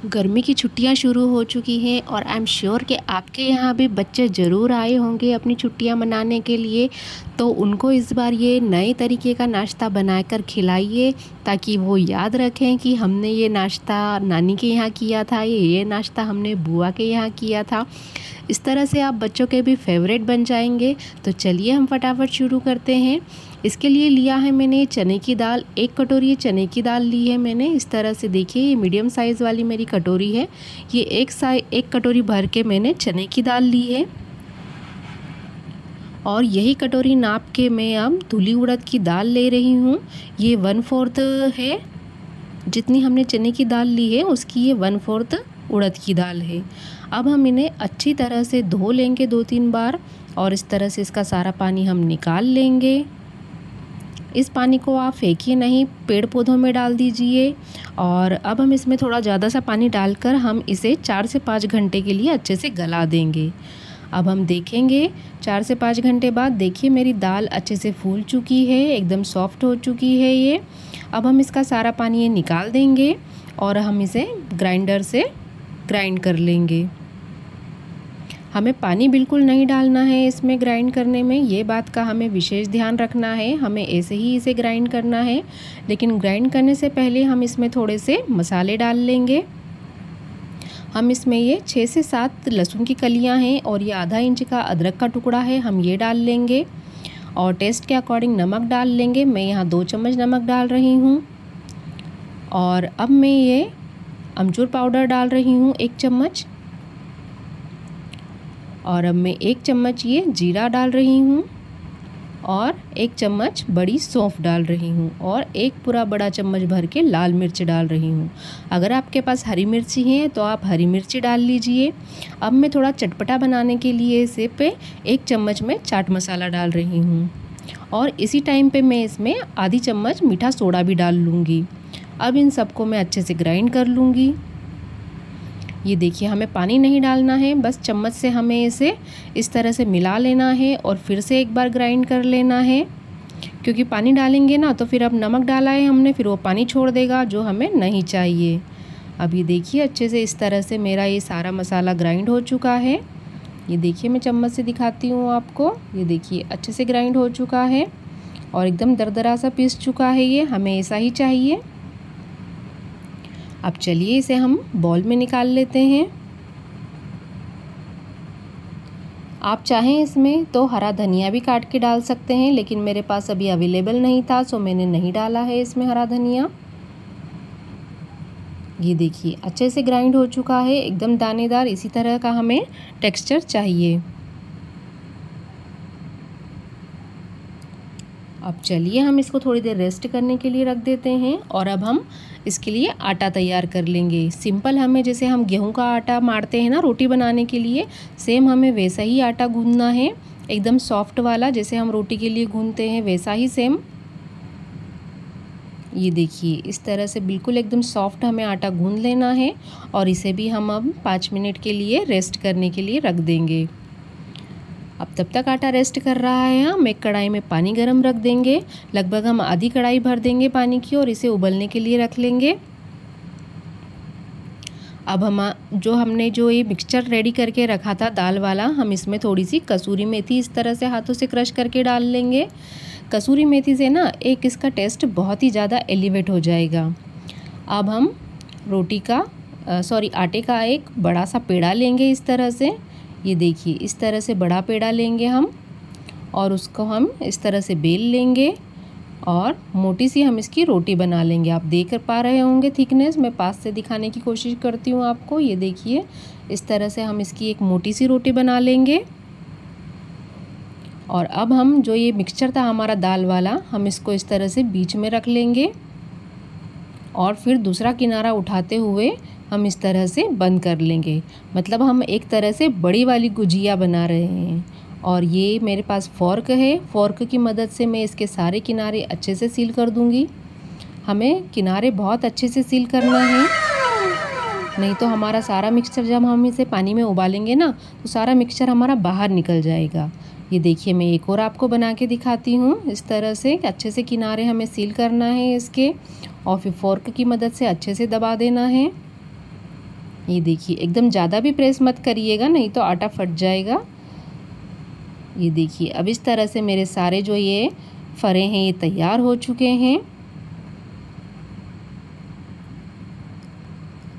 गर्मी की छुट्टियां शुरू हो चुकी हैं और आई एम श्योर कि आपके यहाँ भी बच्चे ज़रूर आए होंगे अपनी छुट्टियां मनाने के लिए। तो उनको इस बार ये नए तरीके का नाश्ता बनाकर खिलाइए ताकि वो याद रखें कि हमने ये नाश्ता नानी के यहाँ किया था, ये नाश्ता हमने बुआ के यहाँ किया था। इस तरह से आप बच्चों के भी फेवरेट बन जाएंगे। तो चलिए हम फटाफट शुरू करते हैं। इसके लिए लिया है मैंने चने की दाल, 1 कटोरी चने की दाल ली है मैंने। इस तरह से देखिए, ये मीडियम साइज़ वाली मेरी कटोरी है। ये एक कटोरी भर के मैंने चने की दाल ली है और यही कटोरी नाप के मैं अब धुली उड़द की दाल ले रही हूँ। ये 1/4 है, जितनी हमने चने की दाल ली है उसकी ये 1/4 उड़द की दाल है। अब हम इन्हें अच्छी तरह से धो लेंगे 2-3 बार और इस तरह से इसका सारा पानी हम निकाल लेंगे। इस पानी को आप फेंकिए नहीं, पेड़ पौधों में डाल दीजिए। और अब हम इसमें थोड़ा ज़्यादा सा पानी डालकर हम इसे 4 से 5 घंटे के लिए अच्छे से गला देंगे। अब हम देखेंगे 4 से 5 घंटे बाद, देखिए मेरी दाल अच्छे से फूल चुकी है, एकदम सॉफ्ट हो चुकी है ये। अब हम इसका सारा पानी ये निकाल देंगे और हम इसे ग्राइंडर से ग्राइंड कर लेंगे। हमें पानी बिल्कुल नहीं डालना है इसमें ग्राइंड करने में, ये बात का हमें विशेष ध्यान रखना है। हमें ऐसे ही इसे ग्राइंड करना है, लेकिन ग्राइंड करने से पहले हम इसमें थोड़े से मसाले डाल लेंगे। हम इसमें ये 6 से 7 लहसुन की कलियां हैं और ये आधा इंच का अदरक का टुकड़ा है, हम ये डाल लेंगे। और टेस्ट के अकॉर्डिंग नमक डाल लेंगे। मैं यहाँ 2 चम्मच नमक डाल रही हूँ। और अब मैं ये अमचूर पाउडर डाल रही हूँ 1 चम्मच। और अब मैं 1 चम्मच ये जीरा डाल रही हूँ और 1 चम्मच बड़ी सौंफ डाल रही हूँ और 1 पूरा बड़ा चम्मच भर के लाल मिर्च डाल रही हूँ। अगर आपके पास हरी मिर्ची है तो आप हरी मिर्ची डाल लीजिए। अब मैं थोड़ा चटपटा बनाने के लिए इसे पे 1 चम्मच में चाट मसाला डाल रही हूँ और इसी टाइम पे मैं इसमें आधी चम्मच मीठा सोडा भी डाल लूँगी। अब इन सबको मैं अच्छे से ग्राइंड कर लूँगी। ये देखिए, हमें पानी नहीं डालना है, बस चम्मच से हमें इसे इस तरह से मिला लेना है और फिर से एक बार ग्राइंड कर लेना है। क्योंकि पानी डालेंगे ना तो फिर अब नमक डाला है हमने, फिर वो पानी छोड़ देगा जो हमें नहीं चाहिए। अब ये देखिए अच्छे से इस तरह से मेरा ये सारा मसाला ग्राइंड हो चुका है। ये देखिए, मैं चम्मच से दिखाती हूँ आपको। ये देखिए अच्छे से ग्राइंड हो चुका है और एकदम दरदरा सा पीस चुका है ये, हमें ऐसा ही चाहिए। अब चलिए इसे हम बॉल में निकाल लेते हैं। आप चाहें इसमें तो हरा धनिया भी काट के डाल सकते हैं, लेकिन मेरे पास अभी अवेलेबल नहीं था सो मैंने नहीं डाला है इसमें हरा धनिया। ये देखिए अच्छे से ग्राइंड हो चुका है, एकदम दानेदार, इसी तरह का हमें टेक्सचर चाहिए। अब चलिए हम इसको थोड़ी देर रेस्ट करने के लिए रख देते हैं और अब हम इसके लिए आटा तैयार कर लेंगे। सिंपल, हमें जैसे हम गेहूं का आटा मारते हैं ना रोटी बनाने के लिए, सेम हमें वैसा ही आटा गूंदना है, एकदम सॉफ्ट वाला, जैसे हम रोटी के लिए गूंदते हैं वैसा ही सेम। ये देखिए इस तरह से बिल्कुल एकदम सॉफ्ट हमें आटा गूंद लेना है और इसे भी हम अब 5 मिनट के लिए रेस्ट करने के लिए रख देंगे। अब तब तक आटा रेस्ट कर रहा है, हम एक कढ़ाई में पानी गरम रख देंगे। लगभग हम आधी कढ़ाई भर देंगे पानी की और इसे उबलने के लिए रख लेंगे। अब हमने जो ये मिक्सचर रेडी करके रखा था दाल वाला, हम इसमें थोड़ी सी कसूरी मेथी इस तरह से हाथों से क्रश करके डाल लेंगे। कसूरी मेथी से ना एक इसका टेस्ट बहुत ही ज़्यादा एलिवेट हो जाएगा। अब हम आटे का एक बड़ा सा पेड़ा लेंगे इस तरह से। ये देखिए इस तरह से बड़ा पेड़ा लेंगे हम और उसको हम इस तरह से बेल लेंगे और मोटी सी हम इसकी रोटी बना लेंगे। आप देख पा रहे होंगे थिकनेस, मैं पास से दिखाने की कोशिश करती हूँ आपको। ये देखिए इस तरह से हम इसकी एक मोटी सी रोटी बना लेंगे। और अब हम जो ये मिक्सचर था हमारा दाल वाला, हम इसको इस तरह से बीच में रख लेंगे और फिर दूसरा किनारा उठाते हुए हम इस तरह से बंद कर लेंगे। मतलब हम एक तरह से बड़ी वाली गुजिया बना रहे हैं। और ये मेरे पास फ़ोर्क है, फ़ोर्क की मदद से मैं इसके सारे किनारे अच्छे से सील कर दूंगी। हमें किनारे बहुत अच्छे से सील करना है, नहीं तो हमारा सारा मिक्सचर जब हम इसे पानी में उबालेंगे ना तो सारा मिक्सचर हमारा बाहर निकल जाएगा। ये देखिए मैं एक और आपको बना के दिखाती हूँ। इस तरह से अच्छे से किनारे हमें सील करना है इसके और फिर फ़ोर्क की मदद से अच्छे से दबा देना है। ये देखिए एकदम ज़्यादा भी प्रेस मत करिएगा, नहीं तो आटा फट जाएगा। ये देखिए अब इस तरह से मेरे सारे जो ये फरे हैं ये तैयार हो चुके हैं।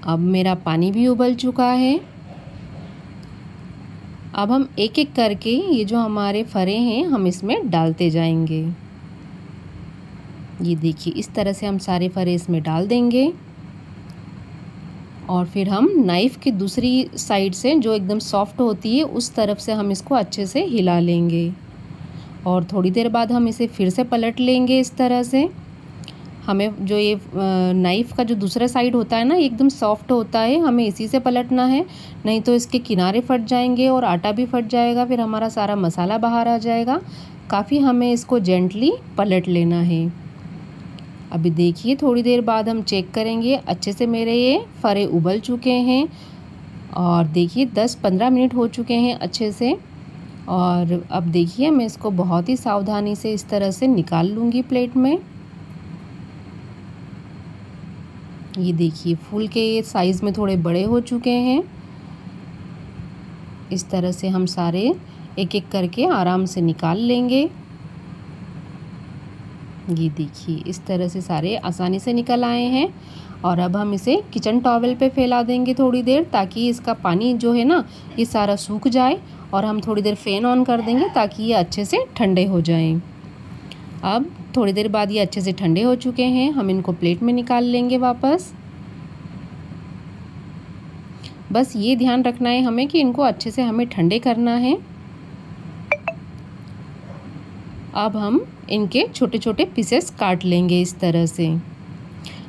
अब मेरा पानी भी उबल चुका है। अब हम एक एक करके ये जो हमारे फरे हैं हम इसमें डालते जाएंगे। ये देखिए इस तरह से हम सारे फरे इसमें डाल देंगे और फिर हम नाइफ़ की दूसरी साइड से जो एकदम सॉफ्ट होती है उस तरफ से हम इसको अच्छे से हिला लेंगे और थोड़ी देर बाद हम इसे फिर से पलट लेंगे। इस तरह से हमें जो ये नाइफ़ का जो दूसरा साइड होता है ना एकदम सॉफ्ट होता है, हमें इसी से पलटना है, नहीं तो इसके किनारे फट जाएंगे और आटा भी फट जाएगा, फिर हमारा सारा मसाला बाहर आ जाएगा। काफ़ी हमें इसको जेंटली पलट लेना है। अभी देखिए थोड़ी देर बाद हम चेक करेंगे, अच्छे से मेरे ये फरे उबल चुके हैं और देखिए 10-15 मिनट हो चुके हैं अच्छे से। और अब देखिए मैं इसको बहुत ही सावधानी से इस तरह से निकाल लूँगी प्लेट में। ये देखिए फूल के साइज़ में थोड़े बड़े हो चुके हैं। इस तरह से हम सारे एक एक करके आराम से निकाल लेंगे। ये देखिए इस तरह से सारे आसानी से निकल आए हैं और अब हम इसे किचन टॉवल पे फैला देंगे थोड़ी देर, ताकि इसका पानी जो है ना ये सारा सूख जाए और हम थोड़ी देर फ़ैन ऑन कर देंगे ताकि ये अच्छे से ठंडे हो जाएं। अब थोड़ी देर बाद ये अच्छे से ठंडे हो चुके हैं, हम इनको प्लेट में निकाल लेंगे वापस। बस ये ध्यान रखना है हमें कि इनको अच्छे से हमें ठंडे करना है। अब हम इनके छोटे छोटे पीसेस काट लेंगे इस तरह से,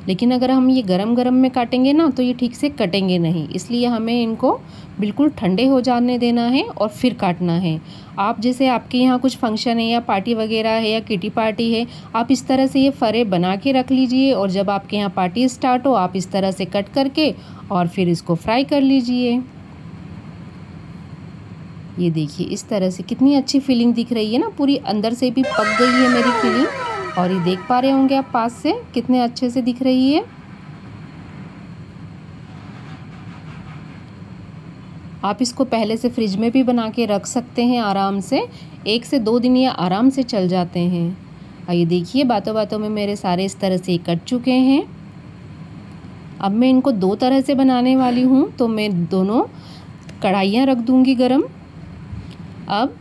लेकिन अगर हम ये गरम गरम में काटेंगे ना तो ये ठीक से कटेंगे नहीं, इसलिए हमें इनको बिल्कुल ठंडे हो जाने देना है और फिर काटना है। आप जैसे आपके यहाँ कुछ फंक्शन है या पार्टी वगैरह है या किटी पार्टी है, आप इस तरह से ये फरे बना के रख लीजिए और जब आपके यहाँ पार्टी स्टार्ट हो आप इस तरह से कट करके और फिर इसको फ्राई कर लीजिए। ये देखिए इस तरह से कितनी अच्छी फीलिंग दिख रही है ना, पूरी अंदर से भी पक गई है मेरी फीलिंग और ये देख पा रहे होंगे आप पास से कितने अच्छे से दिख रही है। आप इसको पहले से फ्रिज में भी बना के रख सकते हैं आराम से, 1 से 2 दिन ये आराम से चल जाते हैं। ये देखिए बातों बातों में मेरे सारे इस तरह से कट चुके हैं। अब मैं इनको 2 तरह से बनाने वाली हूँ, तो मैं दोनों कढ़ाइयाँ रख दूँगी गरम। अब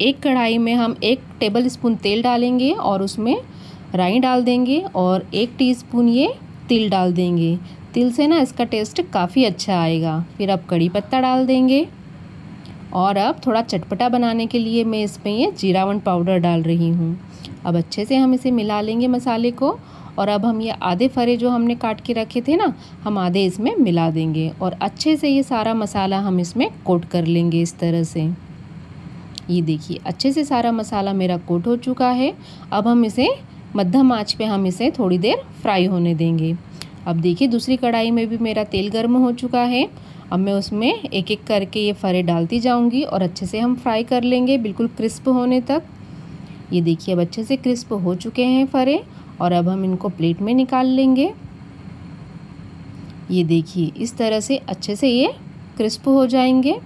एक कढ़ाई में हम 1 टेबल स्पून तेल डालेंगे और उसमें राई डाल देंगे और 1 टीस्पून ये तिल डाल देंगे। तिल से ना इसका टेस्ट काफ़ी अच्छा आएगा। फिर अब कड़ी पत्ता डाल देंगे और अब थोड़ा चटपटा बनाने के लिए मैं इसमें ये जीरावन पाउडर डाल रही हूँ। अब अच्छे से हम इसे मिला लेंगे मसाले को और अब हम ये आधे फरे जो हमने काट के रखे थे ना, हम आधे इसमें मिला देंगे और अच्छे से ये सारा मसाला हम इसमें कोट कर लेंगे इस तरह से। ये देखिए अच्छे से सारा मसाला मेरा कोट हो चुका है। अब हम इसे मध्यम आंच पे हम इसे थोड़ी देर फ्राई होने देंगे। अब देखिए दूसरी कढ़ाई में भी मेरा तेल गर्म हो चुका है। अब मैं उसमें एक एक करके ये फरे डालती जाऊंगी और अच्छे से हम फ्राई कर लेंगे बिल्कुल क्रिस्प होने तक। ये देखिए अब अच्छे से क्रिस्प हो चुके हैं फरे और अब हम इनको प्लेट में निकाल लेंगे। ये देखिए इस तरह से अच्छे से ये क्रिस्प हो जाएंगे।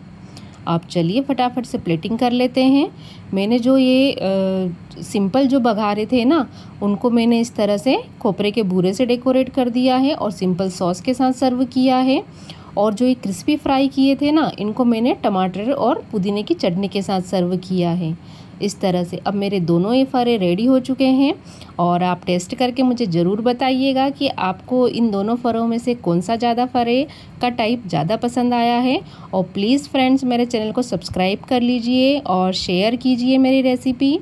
आप चलिए फटाफट से प्लेटिंग कर लेते हैं। मैंने जो ये सिंपल जो बघारे थे ना, उनको मैंने इस तरह से खोपरे के बूरे से डेकोरेट कर दिया है और सिंपल सॉस के साथ सर्व किया है। और जो ये क्रिस्पी फ्राई किए थे ना, इनको मैंने टमाटर और पुदीने की चटनी के साथ सर्व किया है इस तरह से। अब मेरे दोनों ये फरे रेडी हो चुके हैं और आप टेस्ट करके मुझे ज़रूर बताइएगा कि आपको इन दोनों फरों में से कौन सा ज़्यादा फरे का टाइप ज़्यादा पसंद आया है। और प्लीज़ फ्रेंड्स मेरे चैनल को सब्सक्राइब कर लीजिए और शेयर कीजिए मेरी रेसिपी।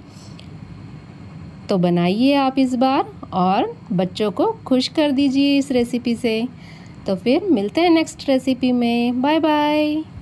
तो बनाइए आप इस बार और बच्चों को खुश कर दीजिए इस रेसिपी से। तो फिर मिलते हैं नेक्स्ट रेसिपी में। Bye bye.